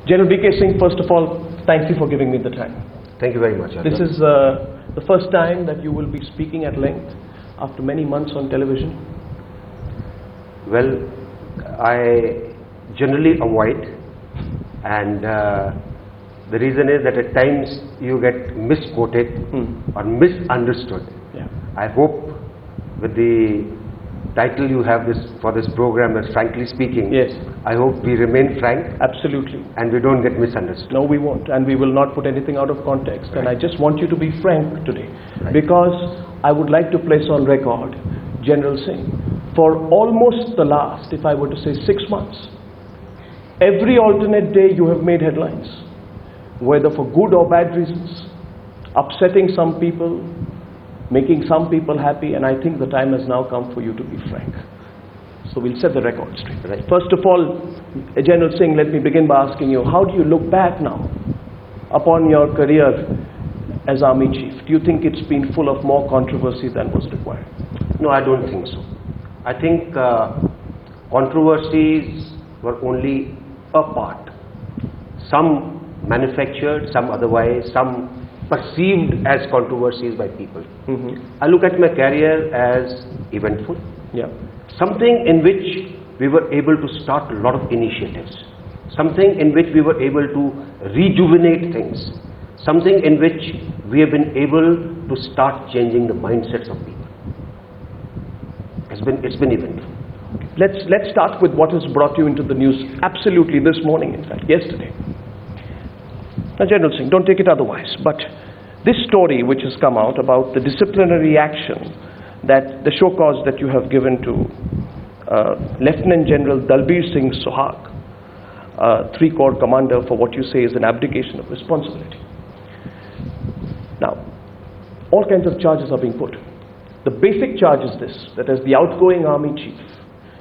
General VK Singh, first of all, thank you for giving me the time. Thank you very much. This is the first time that you will be speaking at length after many months on television. Well, I generally avoid, and the reason is that at times you get misquoted or misunderstood. Yeah. I hope with the title you have for this program as Frankly Speaking, Yes. I hope we remain frank. Absolutely. And we don't get misunderstood. No, we won't, and we will not put anything out of context. Right. And I just want you to be frank today, Right. because I would like to place on record, General Singh, for almost the last, if I were to say 6 months, every alternate day you have made headlines, whether for good or bad reasons, upsetting some people, making some people happy, and I think the time has now come for you to be frank. So we'll set the record straight. Right. First of all, General Singh, let me begin by asking you, how do you look back now upon your career as Army Chief? Do you think it's been full of more controversy than was required? No, I don't think so. I think controversies were only a part. Some manufactured, some otherwise, some perceived as controversies by people. I look at my career as eventful. Yeah. Something in which we were able to start a lot of initiatives. Something in which we were able to rejuvenate things. Something in which we have been able to start changing the mindsets of people. It's been eventful. Let's start with what has brought you into the news absolutely this morning, in fact, yesterday. Now, General Singh, don't take it otherwise, but this story which has come out about the disciplinary action, that the show cause that you have given to Lieutenant General Dalbir Singh Sohag, 3 Corps Commander, for what you say is an abdication of responsibility. Now, all kinds of charges are being put. The basic charge is this, that as the outgoing Army Chief,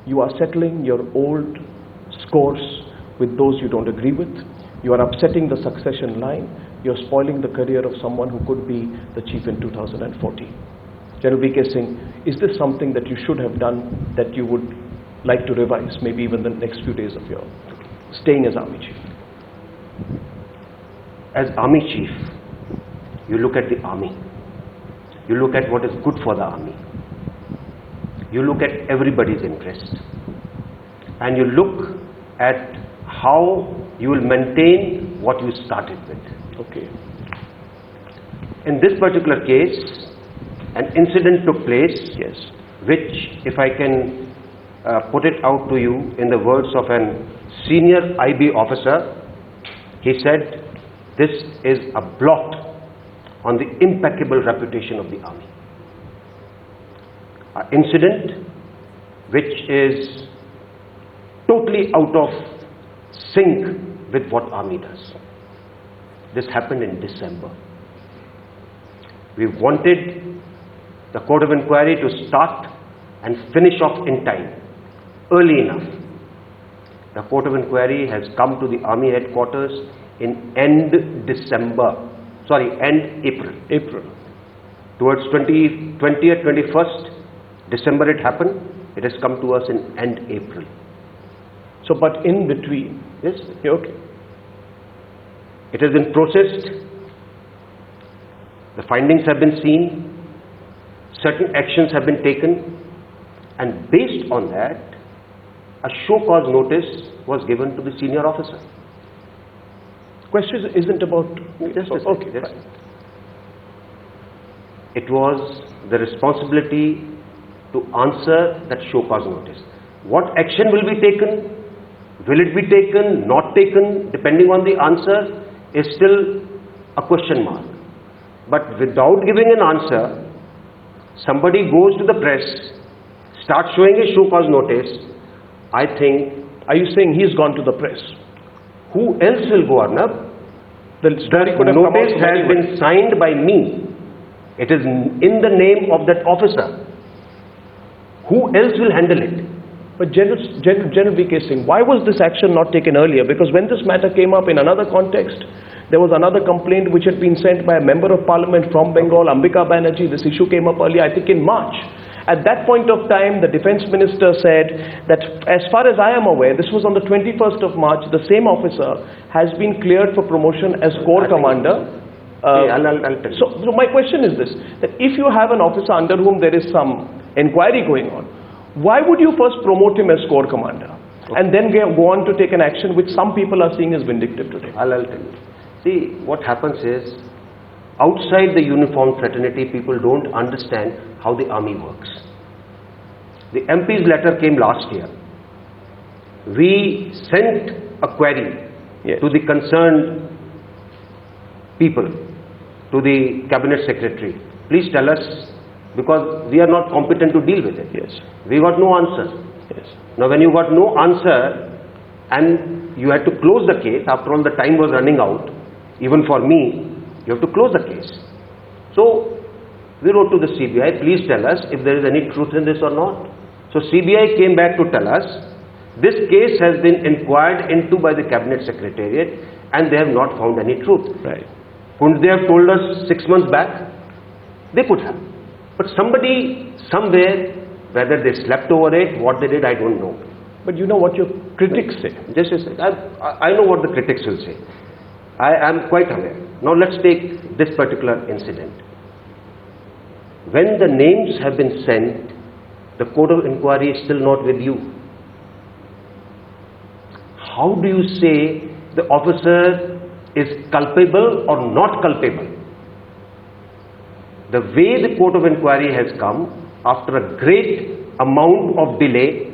you are settling your old scores with those you don't agree with. You are upsetting the succession line. You're spoiling the career of someone who could be the Chief in 2014. General VK Singh, is this something that you should have done, that you would like to revise, maybe even the next few days of your staying as Army Chief? As Army Chief, you look at the Army. You look at what is good for the Army. You look at everybody's interest. And you look at how you will maintain what you started with. Okay. In this particular case, an incident took place, Yes. which, if I can put it out to you in the words of an senior IB officer, he said, this is a blot on the impeccable reputation of the Army. An incident which is totally out of sync with what Army does. This happened in December. We wanted the Court of Inquiry to start and finish off in time, early enough. The Court of Inquiry has come to the Army headquarters in end April. Towards 20th, 21st December it happened. It has come to us in end April. So, but in between, Yes, okay. it has been processed. The findings have been seen. Certain actions have been taken. And based on that, a show cause notice was given to the senior officer. Question isn't about... Just a second, okay, yes. fine. It was the responsibility to answer that show cause notice. What action will be taken? Will it be taken, not taken, depending on the answer, is still a question mark. But without giving an answer, somebody goes to the press, starts showing a show cause notice. I think... Are you saying he's gone to the press? Who else will go, Arnab? The story could have come out notice from has anywhere. been signed by me. It is in the name of that officer. Who else will handle it? But General VK Singh, why was this action not taken earlier? Because when this matter came up in another context, there was another complaint which had been sent by a member of parliament from Bengal, Ambika Banerjee. This issue came up earlier, I think in March. At that point of time, the defense minister said that as far as I am aware, this was on the 21st of March, the same officer has been cleared for promotion as corps commander. I'll tell you. So my question is this, that if you have an officer under whom there is some inquiry going on, why would you first promote him as corps commander and then go on to take an action which some people are seeing as vindictive today? I'll tell you. See, what happens is, outside the uniformed fraternity, people don't understand how the army works. The MP's letter came last year. We sent a query to the concerned people, to the cabinet secretary. Please tell us, because we are not competent to deal with it. Yes. We got no answer. Yes. Now when you got no answer and you had to close the case, after all the time was running out, even for me, you have to close the case. So we wrote to the CBI, please tell us if there is any truth in this or not. So CBI came back to tell us, this case has been inquired into by the cabinet secretariat and they have not found any truth. Right. Couldn't they have told us 6 months back? They could have. But somebody, somewhere, whether they slept over it, what they did, I don't know. But you know what your critics say. Just a second. I know what the critics will say. I am quite aware. Now let's take this particular incident. When the names have been sent, the code of inquiry is still not with you. How do you say the officer is culpable or not culpable? The way the court of inquiry has come, after a great amount of delay,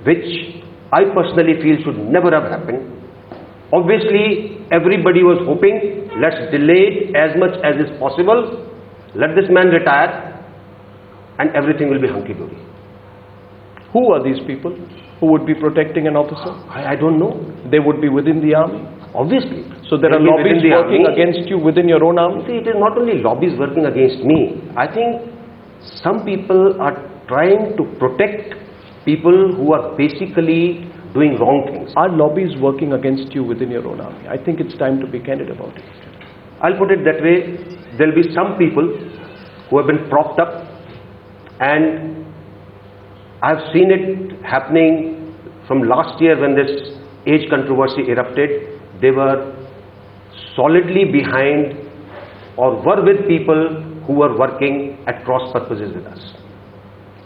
which I personally feel should never have happened. Obviously, everybody was hoping, let's delay it as much as is possible, let this man retire, and everything will be hunky-dory. Who are these people who would be protecting an officer? I don't know. They would be within the army? Obviously. So there are lobbies working against you within your own army? See, it is not only lobbies working against me. I think some people are trying to protect people who are basically doing wrong things. Are lobbies working against you within your own army? I think it's time to be candid about it. I'll put it that way. There will be some people who have been propped up, and I've seen it happening from last year when this age controversy erupted. They were solidly behind or were with people who were working at cross purposes with us.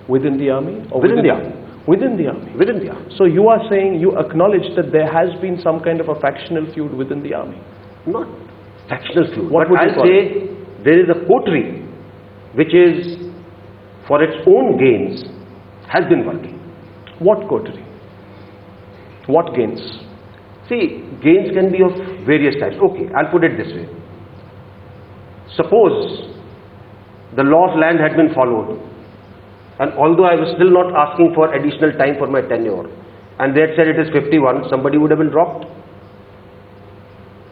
Within the army? Or within the army. Within the army? Within the army. So you are saying, you acknowledge that there has been some kind of a factional feud within the army? Not factional feud. What but I'll say there is a coterie which is for its own gains has been working. What coterie? What gains? See, gains can be of various types. Okay, I'll put it this way. Suppose the law of land had been followed, and although I was still not asking for additional time for my tenure, and they had said it is 51, somebody would have been dropped.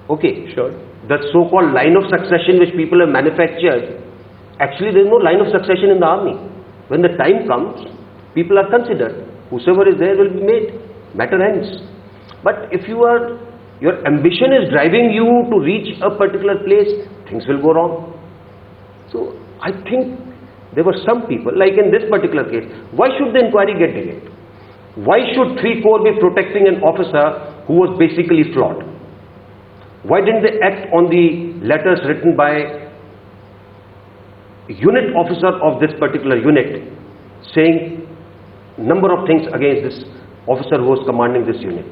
Okay, sure. The so-called line of succession which people have manufactured, actually there is no line of succession in the army. When the time comes, people are considered. Whosoever is there will be made. Matter ends. But if your ambition is driving you to reach a particular place, things will go wrong. So I think there were some people, like in this particular case, why should the inquiry get delayed? Why should 3 Corps be protecting an officer who was basically flawed? Why didn't they act on the letters written by unit officer of this particular unit saying number of things against this officer who was commanding this unit?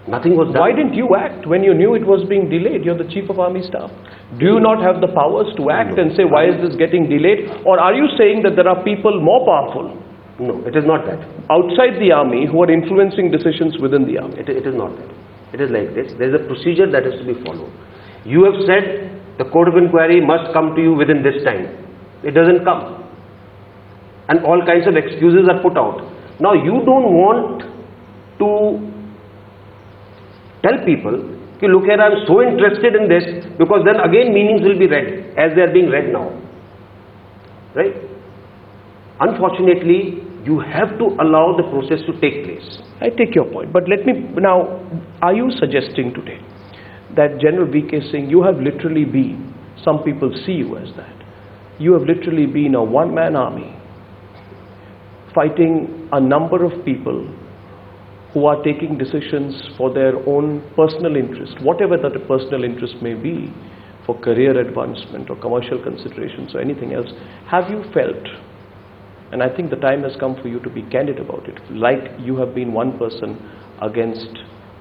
Nothing was done. Why didn't you act when you knew it was being delayed? You're the Chief of Army Staff. Do you not have the powers to act and say, why is this getting delayed? Or are you saying that there are people more powerful? No, it is not that. Outside the army who are influencing decisions within the army? It is not that. It is like this. There is a procedure that has to be followed. You have said the court of inquiry must come to you within this time. It doesn't come. And all kinds of excuses are put out. Now you don't want to tell people, look here, I am so interested in this, because then again meanings will be read as they are being read now. Right? Unfortunately, you have to allow the process to take place. I take your point, but let me now, are you suggesting today that General VK Singh, you have literally been, some people see you as that, you have literally been a one-man army fighting a number of people who are taking decisions for their own personal interest, whatever that personal interest may be, for career advancement or commercial considerations or anything else. Have you felt, and I think the time has come for you to be candid about it, like you have been one person against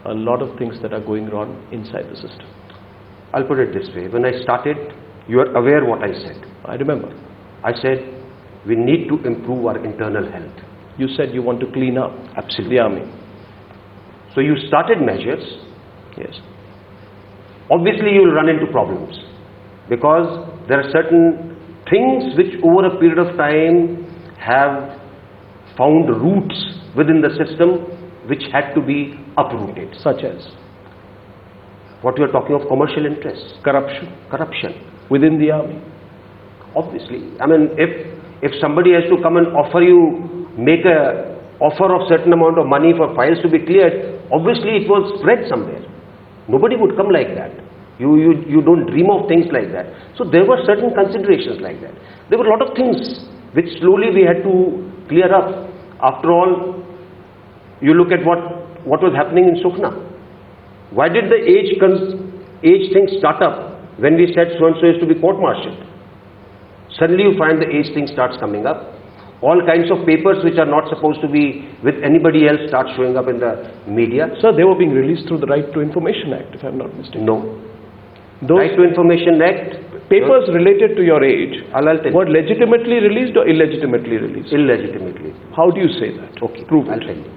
a lot of things that are going wrong inside the system? I'll put it this way. When I started, you are aware what I said. I remember. I said, we need to improve our internal health. You said you want to clean up. Absolutely. The army. So you started measures. Yes. Obviously you will run into problems because there are certain things which over a period of time have found roots within the system which had to be uprooted. Such as? What you are talking of, commercial interests. Corruption. Within the army. Obviously. I mean, if somebody has to come and offer you, make a offer of certain amount of money for files to be cleared, obviously it was spread somewhere. Nobody would come like that. You don't dream of things like that. So there were certain considerations like that. There were a lot of things which slowly we had to clear up. After all, you look at what was happening in Sukhna. Why did the age thing start up when we said so and so is to be court-martialed? Suddenly you find the age thing starts coming up. All kinds of papers which are not supposed to be with anybody else start showing up in the media. Sir, they were being released through the Right to Information Act, if I'm not mistaken. No. Those Right to Information Act. Papers related to your age I'll tell you. were legitimately released or illegitimately released? Illegitimately. How do you say that? Okay, Prove I'll it. tell you.